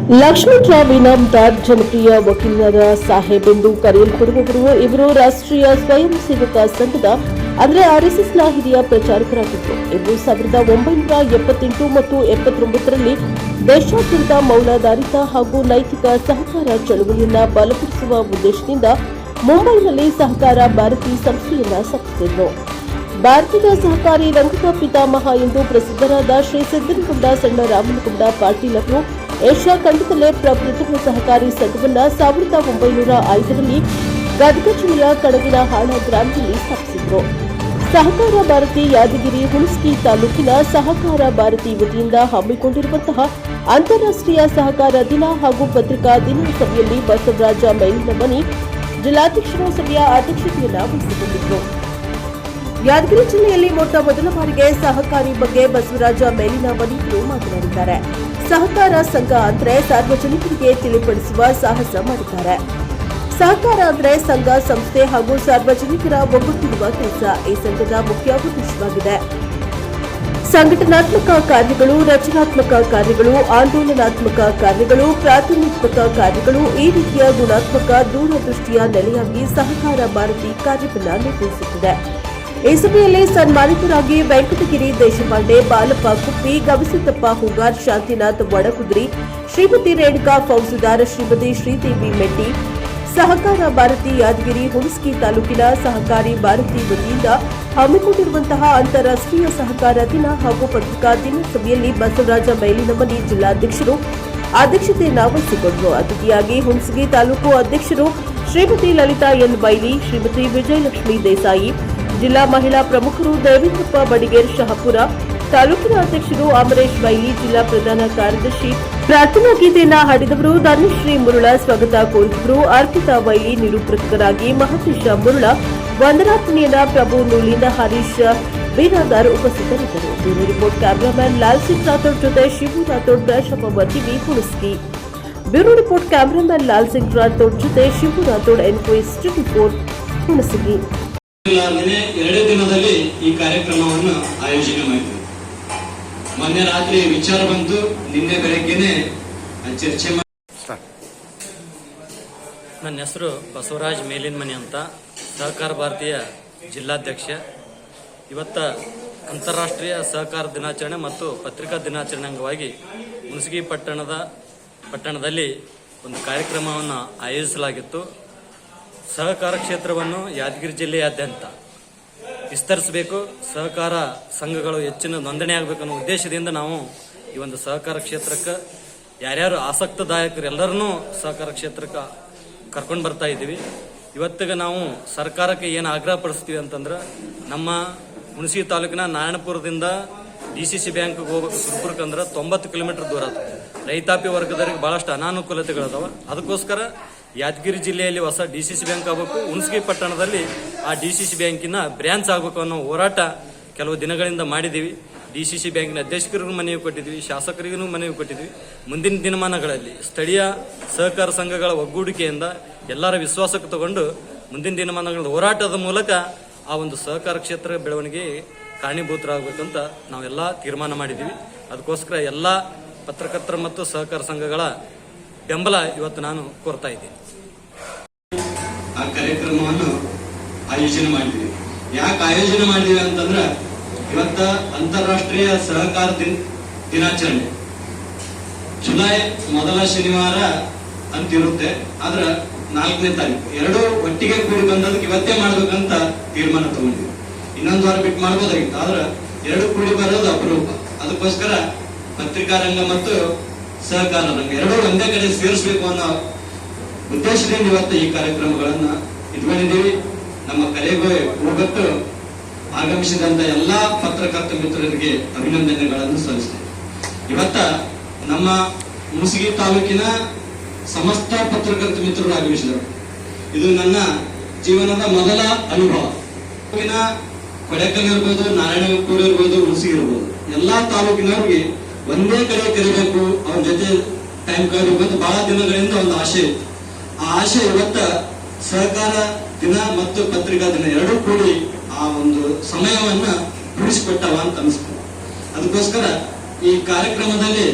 ಲಕ್ಷ್ಮೀರಾವ್ ಇನಾಮದಾರ್ ಜನಪ್ರಿಯ ವಕೀಲರ ಸಾಹೇಬ್ ಎಂದು ಕರೆಯಲ್ಪಡುವವರು. ಇವರು ರಾಷ್ಟ್ರೀಯ ಸ್ವಯಂ ಸೇವಕ ಸಂಘದ ಅಂದರೆ ಆರ್ಎಸ್ಎಸ್ನ ಹಿರಿಯ ಪ್ರಚಾರಕರಾಗಿದ್ದರು. ಇವರು 1978 ಮತ್ತು 79ರಲ್ಲಿ ದೇಶಾದ್ಯಂತ ಮೌಲಾಧಾರಿತ ಹಾಗೂ ನೈತಿಕ ಸಹಕಾರ ಚಳವಳಿಯನ್ನು ಬಲಪಡಿಸುವ ಉದ್ದೇಶದಿಂದ ಮುಂಬೈನಲ್ಲಿ ಸಹಕಾರ ಭಾರತಿ ಸಂಸ್ಥೆಯನ್ನು ಸ್ಥಾಪಿಸಿದರು. ಭಾರತದ ಸಹಕಾರಿ ರಂಗದ ಪಿತಾಮಹ ಎಂದು ಪ್ರಸಿದ್ಧರಾದ ಶ್ರೀ ಸಿದ್ದನಗೌಡ ಸಣ್ಣ ರಾಮನಗೌಡ ಪಾಟೀಲ್ ಅವರು ಏಷ್ಯಾ ಖಂಡದಲ್ಲೇ ಪ್ರಪ್ರಥಮ ಸಹಕಾರಿ ಸಂಘವನ್ನು 1905ರಲ್ಲಿ ಗದಗ ಜಿಲ್ಲೆಯ ಕಡಗಿನ ಹಾಳ ಗ್ರಾಮದಲ್ಲಿ ಸ್ಥಾಪಿಸಿದರು. ಸಹಕಾರ ಭಾರತಿ ಯಾದಗಿರಿ ಹುಣಸಗಿ ತಾಲೂಕಿನ ಸಹಕಾರ ಭಾರತಿ ವತಿಯಿಂದ ಹಮ್ಮಿಕೊಂಡಿರುವಂತಹ ಅಂತಾರಾಷ್ಟ್ರೀಯ ಸಹಕಾರ ದಿನ ಹಾಗೂ ಪತ್ರಿಕಾ ದಿನ ಸಭೆಯಲ್ಲಿ ಬಸವರಾಜ ಮೇಲಿನಮನಿ ಜಿಲ್ಲಾಧ್ಯಕ್ಷರ ಸಭೆಯ ಅಧ್ಯಕ್ಷತೆಯನ್ನು ವಹಿಸಿಕೊಂಡಿದ್ದರು. ಯಾದಗಿರಿ ಜಿಲ್ಲೆಯಲ್ಲಿ ಮೊದಲ ಬಾರಿಗೆ ಸಹಕಾರಿ ಬಗ್ಗೆ ಬಸವರಾಜ ಮೇಲಿನಮನಿ ಮಾತನಾಡಿದ್ದಾರೆ. ಸಹಕಾರ ಸಂಘ ಅಂದರೆ ಸಾರ್ವಜನಿಕರಿಗೆ ತಿಳಿಪಡಿಸುವ ಸಾಹಸ ಮಾಡಿದ್ದಾರೆ. ಸಹಕಾರ ಅಂದರೆ ಸಂಘ, ಸಂಸ್ಥೆ ಹಾಗೂ ಸಾರ್ವಜನಿಕರ ಒಗ್ಗೂಡುವ ಕೆಲಸ ಈ ಸಂಘದ ಮುಖ್ಯ ಉದ್ದೇಶವಾಗಿದೆ. ಸಂಘಟನಾತ್ಮಕ ಕಾರ್ಯಗಳು, ರಚನಾತ್ಮಕ ಕಾರ್ಯಗಳು, ಆಂದೋಲನಾತ್ಮಕ ಕಾರ್ಯಗಳು, ಪ್ರಾತಿನಿಧಿಕ ಕಾರ್ಯಗಳು ಈ ರೀತಿಯ ಗುಣಾತ್ಮಕ ದೂರದೃಷ್ಟಿಯ ನೆಲೆಯಾಗಿ ಸಹಕಾರ ಭಾರತಿ ಕಾರ್ಯವನ್ನು ನಿರ್ವಹಿಸುತ್ತಿದೆ. ಈ ಸಭೆಯಲ್ಲಿ ಸನ್ಮಾನಿತರಾಗಿ ವೆಂಕಟಗಿರಿ ದೇಶಪಾಂಡೆ, ಬಾಲಪ್ಪ ಕುಪ್ಪಿ, ಗವಿಸಿದ್ದಪ್ಪ ಹೂಗಾರ್, ಶಾಂತಿನಾಥ್ ವಡಕುದ್ರಿ, ಶ್ರೀಮತಿ ರೇಣುಕಾ ಫೌಜದಾರ್, ಶ್ರೀಮತಿ ಶ್ರೀದೇವಿ ಮೆಟ್ಟಿ, ಸಹಕಾರ ಭಾರತಿ ಯಾದಗಿರಿ ಹುಣಸಗಿ ತಾಲೂಕಿನ ಸಹಕಾರಿ ಭಾರತಿ ವತಿಯಿಂದ ಹಮ್ಮಿಕೊಂಡಿರುವಂತಹ ಅಂತಾರಾಷ್ಟ್ರೀಯ ಸಹಕಾರ ದಿನ ಹಾಗೂ ಪತ್ರಿಕಾ ದಿನ ಸಭೆಯಲ್ಲಿ ಬಸವರಾಜ ಮೇಲಿನಮನಿ ಜಿಲ್ಲಾಧ್ಯಕ್ಷರು ಅಧ್ಯಕ್ಷತೆಯನ್ನು ವಹಿಸಿಕೊಂಡರು. ಅತಿಥಿಯಾಗಿ ಹುಣಸಗಿ ತಾಲೂಕು ಅಧ್ಯಕ್ಷರು ಶ್ರೀಮತಿ ಲಲಿತಾ ಎನ್ ಬೈಲಿ, ಶ್ರೀಮತಿ ವಿಜಯಲಕ್ಷ್ಮಿ ದೇಸಾಯಿ, ಜಿಲ್ಲಾ ಮಹಿಳಾ ಪ್ರಮುಖರು ದೇವೇಂದ್ರಪ್ಪ ಬಡಿಗೇರ್ ಶಹಾಪುರ, ತಾಲೂಕಿನ ಅಧ್ಯಕ್ಷರು ಅಮರೇಶ್ ಬೈಲಿ, ಜಿಲ್ಲಾ ಪ್ರಧಾನ ಕಾರ್ಯದರ್ಶಿ ಪ್ರಾರ್ಥನಾ ಗೀತೆಯನ್ನ ಹಾಡಿದವರು ಧನುಶ್ರೀ ಮುರುಳ ಸ್ವಾಗತ ಕೋರಿದವರು. ಅರ್ಪಿತಾ ಬೈಲಿ ನಿರೂಪಕರಾಗಿ ಮಹತೇಶ ಮುರುಳ, ವಂದನಾರ್ಪಣೆಯನ್ನ ಪ್ರಭು ನೂಲಿಂದ ಹರೀಶ್ ಬೀರಾದಾರ್ ಉಪಸ್ಥಿತರಿದ್ದರು. Bureau report cameraman Lal Singh Rathod ಜೊತೆ ಶಿವು ರಾಥೋಡ್, ಪ್ರಶಾಪ TV Hunasagi. Bureau report cameraman Lal Singh Rathod ಜೊತೆ ಶಿವು ರಾಥೋಡ್, ಎನ್ಕ್ವೈಸ್ 24 ಹುಣಸಗಿ. 2 ದಿನದಲ್ಲಿ ಈ ಕಾರ್ಯಕ್ರಮವನ್ನು ಆಯೋಜನೆ ಮಾಡಿದ್ವಿ. ಮೊನ್ನೆ ರಾತ್ರಿ ವಿಚಾರ ಬಂತು, ನಿನ್ನೆ ಬೆಳಗ್ಗೆನೆ ಚರ್ಚೆ ಮಾಡಿ. ನನ್ನ ಹೆಸರು ಬಸವರಾಜ್ ಮೇಲಿನಮನಿ ಅಂತ, ಸಹಕಾರ ಭಾರತೀಯ ಜಿಲ್ಲಾಧ್ಯಕ್ಷ. ಇವತ್ತ ಅಂತಾರಾಷ್ಟ್ರೀಯ ಸಹಕಾರ ದಿನಾಚರಣೆ ಮತ್ತು ಪತ್ರಿಕಾ ದಿನಾಚರಣೆ ಅಂಗವಾಗಿ ಹುಣಸಗಿ ಪಟ್ಟಣದಲ್ಲಿ ಒಂದು ಕಾರ್ಯಕ್ರಮವನ್ನು ಆಯೋಜಿಸಲಾಗಿತ್ತು. ಸಹಕಾರ ಕ್ಷೇತ್ರವನ್ನು ಯಾದಗಿರಿ ಜಿಲ್ಲೆಯಾದ್ಯಂತ ವಿಸ್ತರಿಸಬೇಕು, ಸಹಕಾರ ಸಂಘಗಳು ಹೆಚ್ಚಿನ ನೋಂದಣಿ ಆಗಬೇಕನ್ನೋ ಉದ್ದೇಶದಿಂದ ನಾವು ಈ ಒಂದು ಸಹಕಾರ ಕ್ಷೇತ್ರಕ್ಕೆ ಯಾರ್ಯಾರು ಆಸಕ್ತದಾಯಕರು ಎಲ್ಲರನ್ನೂ ಸಹಕಾರ ಕ್ಷೇತ್ರಕ್ಕೆ ಕರ್ಕೊಂಡು ಬರ್ತಾ ಇದ್ದೀವಿ. ಇವತ್ತಿಗೆ ನಾವು ಸರ್ಕಾರಕ್ಕೆ ಏನು ಆಗ್ರಹ ಪಡಿಸ್ತೀವಿ ಅಂತಂದ್ರೆ, ನಮ್ಮ ಹುಣಸಗಿ ತಾಲೂಕಿನ ನಾರಾಯಣಪುರದಿಂದ DCC ಬ್ಯಾಂಕ್ಗೆ ಹೋಗ್ಬೇಕು ಸುರಪುರಕ್ಕಂದ್ರೆ 90 ಕಿಲೋಮೀಟರ್ ದೂರ ಅದು. ರೈತಾಪಿ ವರ್ಗದವರಿಗೆ ಬಹಳಷ್ಟು ಅನಾನುಕೂಲತೆಗಳದಾವ. ಅದಕ್ಕೋಸ್ಕರ ಯಾದಗಿರಿ ಜಿಲ್ಲೆಯಲ್ಲಿ ಹೊಸ DCC ಬ್ಯಾಂಕ್ ಆಗಬೇಕು, ಹುಣಸಗಿ ಪಟ್ಟಣದಲ್ಲಿ ಆ DCC ಬ್ಯಾಂಕಿನ ಬ್ರಾಂಚ್ ಆಗಬೇಕು ಅನ್ನೋ ಹೋರಾಟ ಕೆಲವು ದಿನಗಳಿಂದ ಮಾಡಿದ್ದೀವಿ. DCC ಬ್ಯಾಂಕಿನ ಅಧ್ಯಕ್ಷರಿಗೂ ಮನವಿ ಕೊಟ್ಟಿದ್ವಿ, ಶಾಸಕರಿಗೂ ಮನವಿ ಕೊಟ್ಟಿದ್ವಿ. ಮುಂದಿನ ದಿನಮಾನಗಳಲ್ಲಿ ಸ್ಥಳೀಯ ಸಹಕಾರ ಸಂಘಗಳ ಒಗ್ಗೂಡಿಕೆಯಿಂದ ಎಲ್ಲರ ವಿಶ್ವಾಸಕ್ಕೆ ತಗೊಂಡು ಮುಂದಿನ ದಿನಮಾನಗಳ ಹೋರಾಟದ ಮೂಲಕ ಆ ಒಂದು ಸಹಕಾರ ಕ್ಷೇತ್ರ ಬೆಳವಣಿಗೆ ಕಾರಣೀಭೂತರಾಗಬೇಕಂತ ನಾವೆಲ್ಲ ತೀರ್ಮಾನ ಮಾಡಿದ್ದೀವಿ. ಅದಕ್ಕೋಸ್ಕರ ಎಲ್ಲ ಪತ್ರಕರ್ತರು ಮತ್ತು ಸಹಕಾರ ಸಂಘಗಳ ಬೆಂಬಲ ಇವತ್ತು ನಾನು ಕೋರ್ತಾ ಇದ್ದೀನಿ. ಆ ಕಾರ್ಯಕ್ರಮವನ್ನು ಆಯೋಜನೆ ಮಾಡಿದ್ವಿ. ಯಾಕೆ ಆಯೋಜನೆ ಮಾಡಿದ್ವಿ ಅಂತಂದ್ರೆ, ಇವತ್ತ ಅಂತಾರಾಷ್ಟ್ರೀಯ ಸಹಕಾರ ದಿನಾಚರಣೆ ಜುಲೈ ಮೊದಲ ಶನಿವಾರ ಅಂತಿರುತ್ತೆ. ಆದ್ರ 4ನೇ ತಾರೀಕು ಎರಡು ಒಟ್ಟಿಗೆ ಕೂಡಿ ಬಂದದಕ್ಕೆ ಇವತ್ತೇ ಮಾಡ್ಬೇಕಂತ ತೀರ್ಮಾನ ತಗೊಂಡಿದ್ವಿ. ಇನ್ನೊಂದು ವಾರ ಬಿಟ್ಟು ಮಾಡ್ಬೋದಾಗಿತ್ತು, ಆದ್ರೆ 2 ಕೂಡಿ ಬರೋದು ಅಪರೂಪ. ಅದಕ್ಕೋಸ್ಕರ ಪತ್ರಿಕಾ ರಂಗ ಮತ್ತು ಸಹಕಾರ ರಂಗ ಎರಡೂ ಒಂದೇ ಕಡೆ ಸೇರಿಸಬೇಕು ಅನ್ನೋ ಉದ್ದೇಶದಿಂದ ಇವತ್ತು ಈ ಕಾರ್ಯಕ್ರಮಗಳನ್ನ ಇಟ್ಕೊಂಡಿದ್ದೀವಿ. ನಮ್ಮ ಕರೆಗೂ ಹೋಗಟ್ಟು ಆಗಮಿಸಿದಂತ ಎಲ್ಲಾ ಪತ್ರಕರ್ತ ಮಿತ್ರರಿಗೆ ಅಭಿನಂದನೆಗಳನ್ನು ಸಲ್ಲಿಸ್ತೇವೆ. ಇವತ್ತ ನಮ್ಮ ಹುಣಸಗಿ ತಾಲೂಕಿನ ಸಮಸ್ತ ಪತ್ರಕರ್ತ ಮಿತ್ರರು ಆಗಮಿಸಿದರು. ಇದು ನನ್ನ ಜೀವನದ ಮೊದಲ ಅನುಭವ. ಕೊಡೆಕಲ್ ಇರ್ಬೋದು, ನಾರಾಯಣಪುರ ಇರ್ಬೋದು, ಹುಣಸಗಿ ಇರ್ಬೋದು, ಎಲ್ಲಾ ತಾಲೂಕಿನವ್ರಿಗೆ ಒಂದೇ ಕಡೆ ಕರಿಬೇಕು, ಅವ್ರ ಜೊತೆ ಟೈಮ್ ಕಳಿಬೇಕು ಅಂತ ಬಹಳ ದಿನಗಳಿಂದ ಒಂದು ಆಶೆ ಇತ್ತು. ಆ ಆಶೆ ಇವತ್ತ ಸಹಕಾರ ದಿನ ಮತ್ತು ಪತ್ರಿಕಾ ದಿನ ಎರಡೂ ಕೂಡಿ ಆ ಒಂದು ಸಮಯವನ್ನ ಉಳಿಸಿಕೊಟ್ಟವ ಅಂತ ಅನಿಸ್ತದೆ. ಅದಕ್ಕೋಸ್ಕರ ಈ ಕಾರ್ಯಕ್ರಮದಲ್ಲಿ